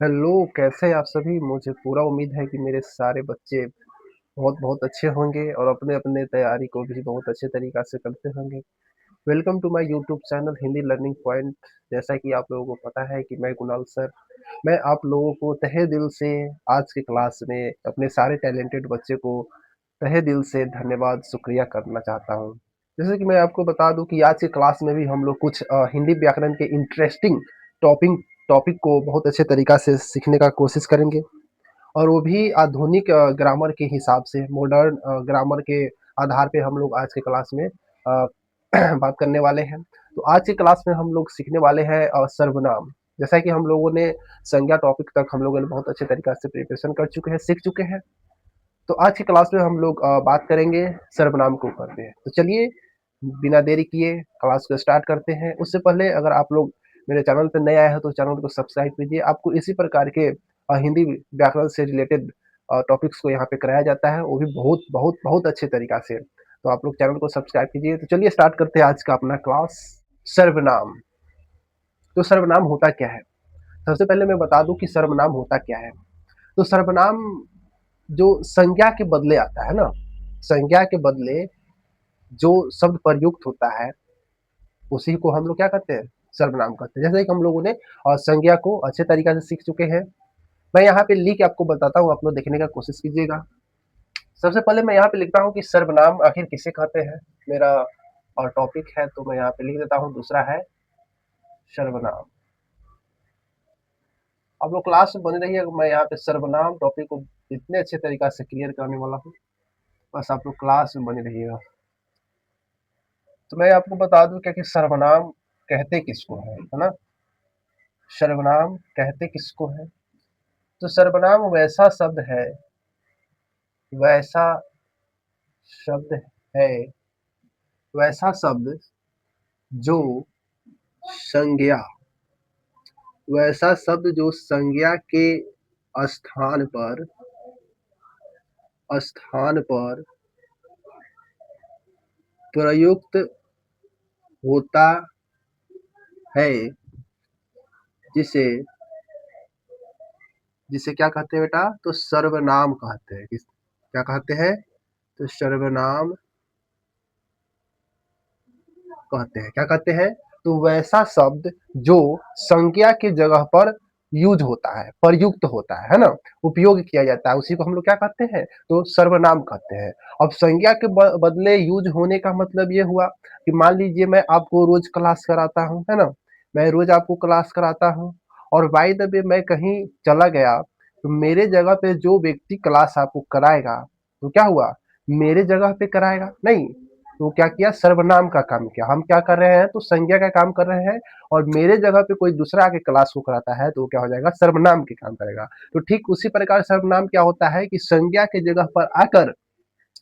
Hello, कैसे हैं आप सभी? मुझे पूरा उम्मीद है कि मेरे सारे बच्चे बहुत-बहुत अच्छे होंगे और अपने-अपने तैयारी को भी बहुत अच्छे तरीक़ा से करते होंगे। Welcome to my YouTube channel Hindi learning point. जैसा कि आप लोगों को पता है कि मैं कुणाल सर, मैं आप लोगों को तहे दिल से आज की क्लास में अपने सारे टैलेंटेड बच्चे को तहे दिल से धन्यवाद, शुक्रिया करना चाहता हूँ। जैसे कि मैं आपको बता दूँ कि आज की क्लास में भी हम लोग कुछ हिंदी व्याकरण के इंटरेस्टिंग टॉपिक टॉपिक को बहुत अच्छे तरीक़ा से सीखने का कोशिश करेंगे और वो भी आधुनिक ग्रामर के हिसाब से मॉडर्न ग्रामर के आधार पे हम लोग आज की क्लास में बात करने वाले हैं। तो आज की क्लास में हम लोग सीखने वाले हैं सर्वनाम। जैसा कि हम लोगों ने संज्ञा टॉपिक तक हम लोगों ने बहुत अच्छे तरीक़ा से प्रिपरेशन कर चुके हैं, सीख चुके हैं। तो आज की क्लास में हम लोग बात करेंगे सर्वनाम के ऊपर में। तो चलिए बिना देरी किए क्लास को स्टार्ट करते हैं। उससे पहले अगर आप लोग मेरे चैनल पे नए आए हैं तो चैनल को सब्सक्राइब कीजिए। आपको इसी प्रकार के हिंदी व्याकरण से रिलेटेड टॉपिक्स को यहाँ पे कराया जाता है, वो भी बहुत अच्छे तरीक़ा से। तो आप लोग चैनल को सब्सक्राइब कीजिए। तो चलिए स्टार्ट करते हैं आज का अपना क्लास सर्वनाम। तो सर्वनाम होता क्या है? सबसे पहले मैं बता दूँ कि सर्वनाम होता क्या है? तो सर्वनाम जो संज्ञा के बदले आता है ना, संज्ञा के बदले जो शब्द प्रयुक्त होता है, उसी को हम लोग क्या कहते हैं? सर्वनाम कहते हैं। जैसे कि हम लोगों ने संज्ञा को अच्छे तरीक़े से सीख चुके हैं। मैं यहाँ पे लिख के आपको बताता हूँ, आप लोग देखने का कोशिश कीजिएगा। सबसे पहले मैं यहाँ पे लिखता हूँ कि सर्वनाम आखिर किसे कहते हैं? मेरा टॉपिक है तो मैं यहाँ पे लिख देता हूँ, दूसरा है सर्वनाम। आप लोग क्लास में बने रहिए, मैं यहाँ पे सर्वनाम टॉपिक को इतने अच्छे तरीक़ा से क्लियर करने वाला हूँ, बस आप लोग क्लास में बने रहिएगा। तो मैं आपको बता दूँ क्या कि सर्वनाम कहते किसको हैं, है ना? सर्वनाम कहते किसको हैं? तो सर्वनाम वैसा शब्द है वैसा शब्द है वैसा शब्द जो संज्ञा वैसा शब्द जो संज्ञा के स्थान पर प्रयुक्त होता है, जिसे जिसे क्या कहते हैं बेटा? तो सर्वनाम कहते हैं। क्या कहते हैं? तो सर्वनाम कहते हैं। क्या कहते हैं? तो वैसा शब्द जो संज्ञा की जगह पर यूज होता है, प्रयुक्त होता है ना? उपयोग किया जाता है, उसी को हम लोग क्या कहते हैं? तो सर्वनाम कहते हैं। अब संज्ञा के बदले यूज होने का मतलब ये हुआ कि मान लीजिए मैं आपको रोज क्लास कराता हूँ, है ना? मैं रोज आपको क्लास कराता हूँ और बाय द वे मैं कहीं चला गया, तो मेरे जगह पे जो व्यक्ति क्लास आपको कराएगा, तो क्या हुआ? मेरे जगह पे कराएगा? नहीं, तो क्या किया? सर्वनाम का काम किया। हम क्या कर रहे हैं? तो संज्ञा का काम कर रहे हैं और मेरे जगह पे कोई दूसरा आके क्लास को कराता है तो वो क्या हो जाएगा? सर्वनाम के काम करेगा। तो ठीक उसी प्रकार सर्वनाम क्या होता है कि संज्ञा की जगह पर आकर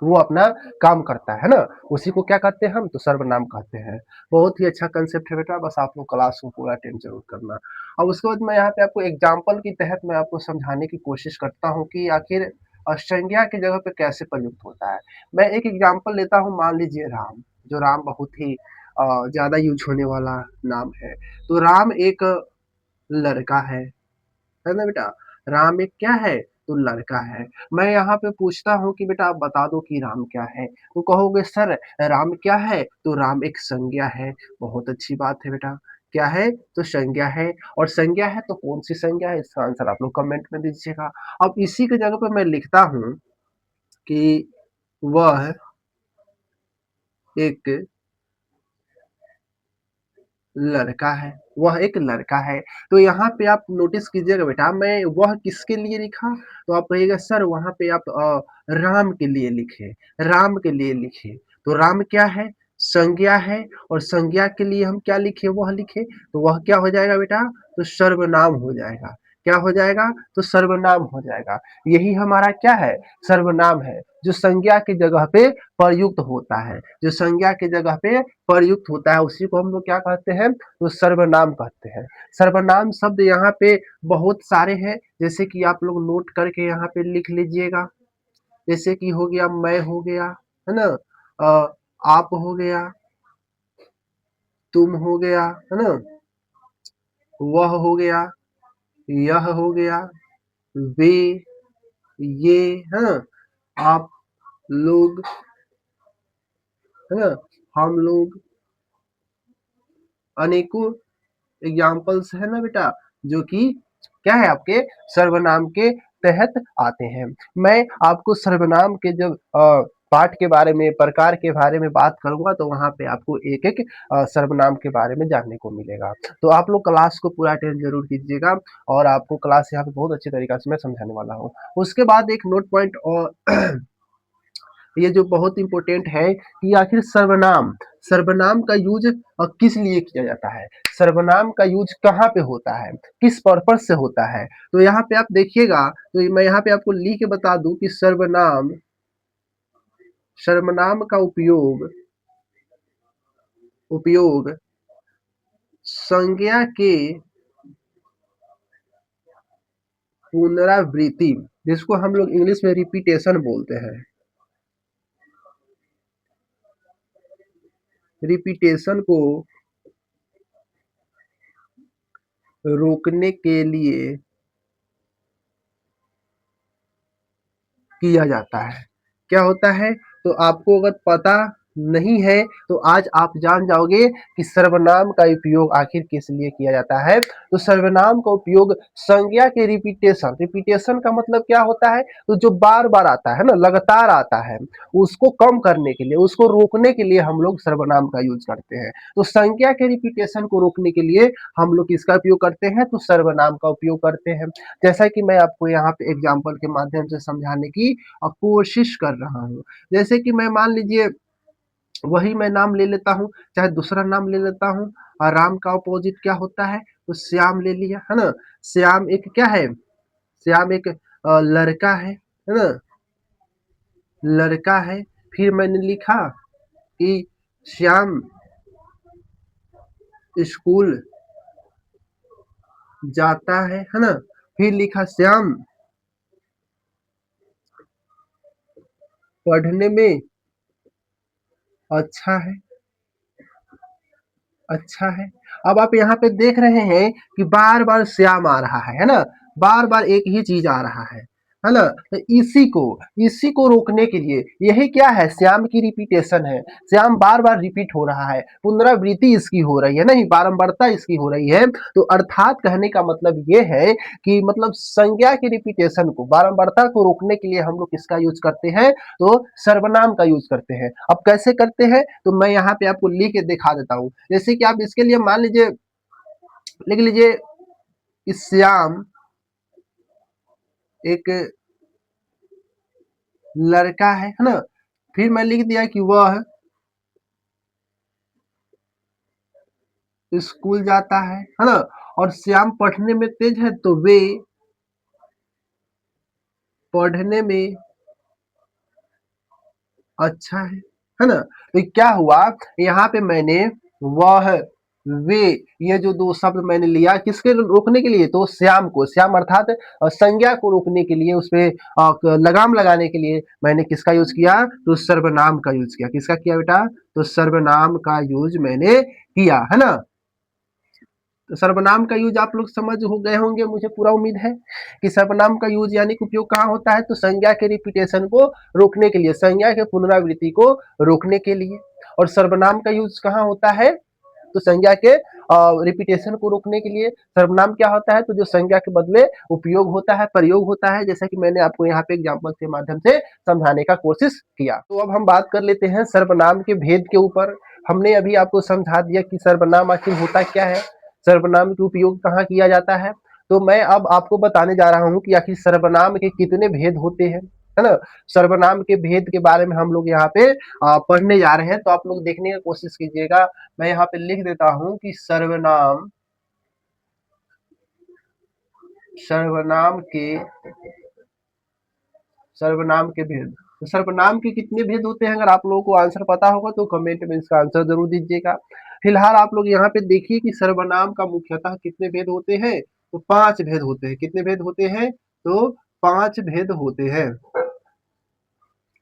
वो अपना काम करता है ना? उसी को क्या कहते हैं हम? तो सर्वनाम कहते हैं। बहुत ही अच्छा कांसेप्ट है बेटा, बस आप लोग क्लास को पूरा अटेंड ज़रूर करना। अब उसके बाद मैं यहाँ पे आपको एग्जांपल के तहत मैं आपको समझाने की कोशिश करता हूँ कि आखिर संज्ञा की जगह पे कैसे प्रयुक्त होता है। मैं एक एग्जांपल लेता हूँ, मान लीजिए राम, जो राम बहुत ही ज़्यादा यूज़ होने वाला नाम है। तो राम एक लड़का है ना बेटा? राम एक क्या है? तो लड़का है। मैं यहाँ पे पूछता हूँ कि बेटा आप बता दो कि राम क्या है? तो कहोगे सर राम क्या है? तो राम एक संज्ञा है। बहुत अच्छी बात है बेटा। क्या है? तो संज्ञा है और संज्ञा है तो कौन-सी संज्ञा है? इसका आंसर आप लोग कमेंट में दीजिएगा। अब इसी की जगह पे मैं लिखता हूँ कि वह एक लड़का है, वह एक लड़का है। तो यहाँ पे आप नोटिस कीजिएगा बेटा, मैं वह किसके लिए लिखा? तो आप कहिएगा सर वहाँ पे आप राम के लिए लिखे, राम के लिए लिखे। तो राम क्या है? संज्ञा है और संज्ञा के लिए हम क्या लिखे? वह लिखे। तो वह क्या हो जाएगा बेटा? तो सर्वनाम हो जाएगा। क्या हो जाएगा? तो सर्वनाम हो जाएगा। यही हमारा क्या है? सर्वनाम है, जो संज्ञा की जगह पे प्रयुक्त होता है। जो संज्ञा की जगह पे प्रयुक्त होता है उसी को हम लोग क्या कहते हैं? तो सर्वनाम कहते हैं। सर्वनाम शब्द यहाँ पे बहुत सारे हैं, जैसे कि आप लोग नोट करके यहाँ पे लिख लीजिएगा। जैसे कि हो गया मैं हो गया, है ना? आप हो गया, तुम हो गया, है ना? वह हो गया, यह हो गया, वे, ये, है ना, आप लोग, है ना, हम लोग, अनेकों एग्जाम्पल्स है ना बेटा, जो कि क्या है आपके सर्वनाम के तहत आते हैं। मैं आपको सर्वनाम के जब पाठ के बारे में, प्रकार के बारे में बात करूंगा तो वहां पे आपको एक एक सर्वनाम के बारे में जानने को मिलेगा। तो आप लोग क्लास को पूरा अटेंड जरूर कीजिएगा और आपको क्लास यहाँ पे बहुत अच्छे तरीका से मैं समझाने वाला हूँ। उसके बाद एक नोट पॉइंट और ये जो बहुत इंपॉर्टेंट है कि आखिर सर्वनाम, सर्वनाम का यूज किस लिए किया जाता है, सर्वनाम का यूज कहाँ पे होता है, किस पर्पज से होता है। तो यहाँ पे आप देखिएगा, तो मैं यहाँ पे आपको लिख के बता दूं कि सर्वनाम, सर्वनाम का उपयोग, उपयोग संज्ञा के पुनरावृत्ति, जिसको हम लोग इंग्लिश में रिपीटेशन बोलते हैं, रिपीटेशन को रोकने के लिए किया जाता है। क्या होता है, तो आपको अगर पता नहीं है तो आज आप जान जाओगे कि सर्वनाम का उपयोग आखिर किस लिए किया जाता है। तो सर्वनाम का उपयोग संज्ञा के रिपीटेशन, रिपीटेशन का मतलब क्या होता है, तो जो बार बार आता है ना, लगातार आता है, उसको कम करने के लिए, उसको रोकने के लिए हम लोग सर्वनाम का यूज करते हैं। तो संज्ञा के रिपीटेशन को रोकने के लिए हम लोग किसका उपयोग करते हैं, तो सर्वनाम का उपयोग करते हैं। जैसा कि मैं आपको यहाँ पे एग्जाम्पल के माध्यम से समझाने की कोशिश कर रहा हूँ। जैसे कि मैं मान लीजिए वही मैं नाम ले लेता हूँ, चाहे दूसरा नाम ले लेता हूँ, और राम का अपोजिट क्या होता है, तो श्याम ले लिया, है ना। श्याम एक क्या है, श्याम एक लड़का है ना, लड़का है। फिर मैंने लिखा कि श्याम स्कूल जाता है ना। फिर लिखा श्याम पढ़ने में अच्छा है, अच्छा है। अब आप यहाँ पे देख रहे हैं कि बार बार श्याम आ रहा है ना, बार बार एक ही चीज आ रहा है ना। तो इसी को रोकने के लिए, यही क्या है, श्याम की रिपीटेशन है, श्याम बार बार रिपीट हो रहा है, पुनरावृत्ति इसकी हो रही है, नहीं बारंबारता इसकी हो रही है। तो अर्थात कहने का मतलब ये है कि मतलब संज्ञा की रिपीटेशन को, बारंबारता को रोकने के लिए हम लोग किसका यूज करते हैं, तो सर्वनाम का यूज करते हैं। अब कैसे करते हैं, तो मैं यहाँ पे आपको लिख के दिखा देता हूँ। जैसे कि आप इसके लिए मान लीजिए, लिख लीजिए कि श्याम एक लड़का है ना। फिर मैं लिख दिया कि वह स्कूल जाता है ना। और श्याम पढ़ने में तेज है तो वे पढ़ने में अच्छा है ना। तो क्या हुआ, यहाँ पे मैंने वह, वे, ये जो दो शब्द मैंने लिया किसके रोकने के लिए, तो श्याम को, श्याम अर्थात संज्ञा को रोकने के लिए, उसपे लगाम लगाने के लिए मैंने किसका यूज किया, तो सर्वनाम का यूज किया। किसका किया बेटा, तो सर्वनाम का यूज मैंने किया, है ना। तो सर्वनाम का यूज आप लोग समझ हो गए होंगे, मुझे पूरा उम्मीद है कि सर्वनाम का यूज यानी कि उपयोग कहाँ होता है, तो संज्ञा के रिपीटेशन को रोकने के लिए, संज्ञा के पुनरावृत्ति को रोकने के लिए। और सर्वनाम का यूज कहाँ होता है, तो संज्ञा के रिपीटेशन को रोकने के लिए। सर्वनाम क्या होता है, तो जो संज्ञा के बदले उपयोग होता है, प्रयोग होता है, जैसा कि मैंने आपको यहाँ पे एग्जाम्पल के माध्यम से समझाने का कोशिश किया। तो अब हम बात कर लेते हैं सर्वनाम के भेद के ऊपर। हमने अभी आपको समझा दिया कि सर्वनाम आखिर होता क्या है, सर्वनाम का उपयोग कहाँ किया जाता है। तो मैं अब आपको बताने जा रहा हूँ कि आखिर सर्वनाम के कितने भेद होते हैं, है ना। सर्वनाम के भेद के बारे में हम लोग यहाँ पे पढ़ने जा रहे हैं, तो आप लोग देखने की कोशिश कीजिएगा। मैं यहाँ पे लिख देता हूँ कि सर्वनाम, सर्वनाम के, सर्वनाम के भेद। तो सर्वनाम के कितने भेद होते हैं, अगर आप लोगों को आंसर पता होगा तो कमेंट में इसका आंसर जरूर दीजिएगा। फिलहाल आप लोग यहाँ पे देखिए कि सर्वनाम का मुख्यतः कितने भेद होते हैं, तो 5 भेद होते हैं। कितने भेद होते हैं, तो 5 भेद होते हैं।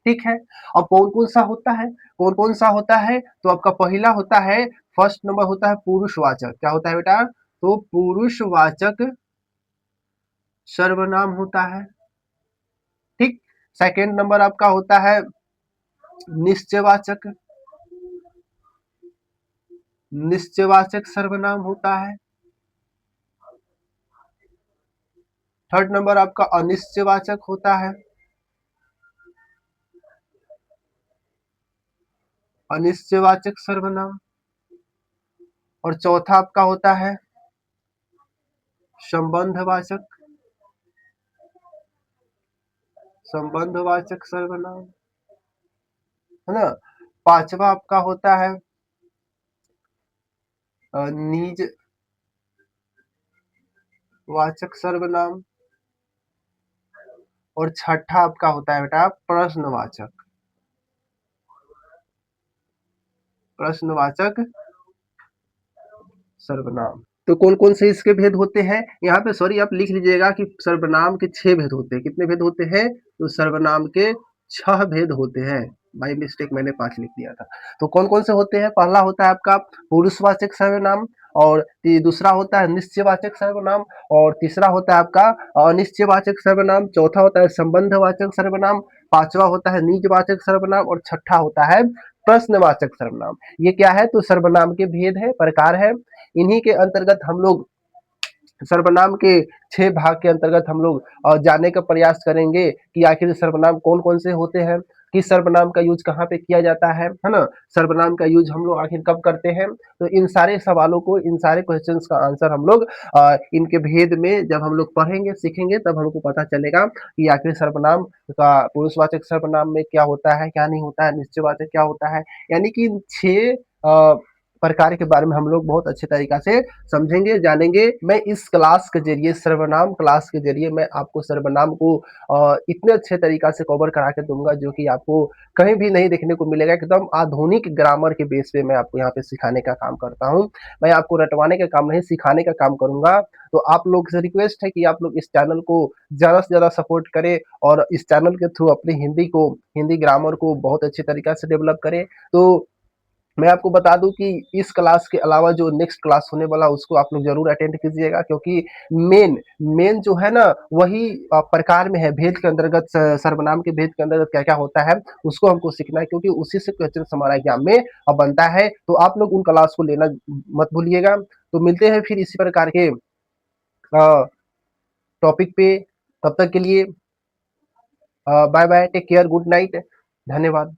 ठीक है। अब कौन कौन सा होता है, कौन कौन सा होता है, तो आपका पहला होता है, फर्स्ट नंबर होता है पुरुषवाचक। क्या होता है बेटा, तो पुरुषवाचक सर्वनाम होता है। ठीक। सेकेंड नंबर आपका होता है निश्चयवाचक। निश्चयवाचक सर्वनाम होता है। थर्ड नंबर आपका अनिश्चयवाचक होता है। अनिश्चयवाचक सर्वनाम। और चौथा आपका होता है संबंधवाचक। संबंधवाचक सर्वनाम, है ना। पांचवा आपका होता है निजवाचक सर्वनाम। और छठा आपका होता है बेटा प्रश्नवाचक। प्रश्नवाचक सर्वनाम। तो कौन कौन से इसके भेद होते हैं यहाँ पे, सॉरी आप लिख लीजिएगा कि सर्वनाम के 6 भेद होते हैं। कितने भेद होते हैं? तो सर्वनाम के 6 भेद होते हैं। बाई मिस्टेक मैंने 5 लिख दिया था। तो कौन कौन से होते हैं? पहला होता है आपका पुरुषवाचक सर्वनाम, और दूसरा होता है निश्चयवाचक सर्वनाम, और तीसरा होता है आपका अनिश्चयवाचक सर्वनाम, चौथा होता है संबंधवाचक सर्वनाम, पांचवा होता है निजवाचक सर्वनाम, और छठा होता है प्रश्नवाचक सर्वनाम। ये क्या है? तो सर्वनाम के भेद है, प्रकार है। इन्हीं के अंतर्गत हम लोग सर्वनाम के 6 भाग के अंतर्गत हम लोग जानने का प्रयास करेंगे कि आखिर सर्वनाम कौन कौन से होते हैं, किस सर्वनाम का यूज कहाँ पे किया जाता है ना। सर्वनाम का यूज हम लोग आखिर कब करते हैं। तो इन सारे सवालों को, इन सारे क्वेश्चंस का आंसर हम लोग इनके भेद में जब हम लोग पढ़ेंगे, सीखेंगे, तब हमको पता चलेगा कि आखिर सर्वनाम का पुरुषवाचक सर्वनाम में क्या होता है, क्या नहीं होता है, निश्चयवाचक क्या होता है। यानी कि इन 6 प्रकार के बारे में हम लोग बहुत अच्छे तरीका से समझेंगे, जानेंगे। मैं इस क्लास के जरिए, सर्वनाम क्लास के जरिए मैं आपको सर्वनाम को इतने अच्छे तरीका से कवर करा के दूंगा जो कि आपको कहीं भी नहीं देखने को मिलेगा। एकदम आधुनिक ग्रामर के बेस पे मैं आपको यहाँ पे सिखाने का काम करता हूँ। मैं आपको रटवाने का काम नहीं, सिखाने का काम करूंगा। तो आप लोग से रिक्वेस्ट है कि आप लोग इस चैनल को ज्यादा से ज्यादा सपोर्ट करें, और इस चैनल के थ्रू अपनी हिंदी ग्रामर को बहुत अच्छे तरीका से डेवलप करें। तो मैं आपको बता दूं कि इस क्लास के अलावा जो नेक्स्ट क्लास होने वाला उसको आप लोग जरूर अटेंड कीजिएगा, क्योंकि मेन मेन जो है ना वही प्रकार में है। भेद के अंतर्गत, सर्वनाम के भेद के अंतर्गत क्या क्या होता है उसको हमको सीखना है, क्योंकि उसी से क्वेश्चन हमारा एग्जाम में बनता है। तो आप लोग उन क्लास को लेना मत भूलिएगा। तो मिलते हैं फिर इसी प्रकार के टॉपिक पे। तब तक के लिए bye bye, take care, good night, धन्यवाद।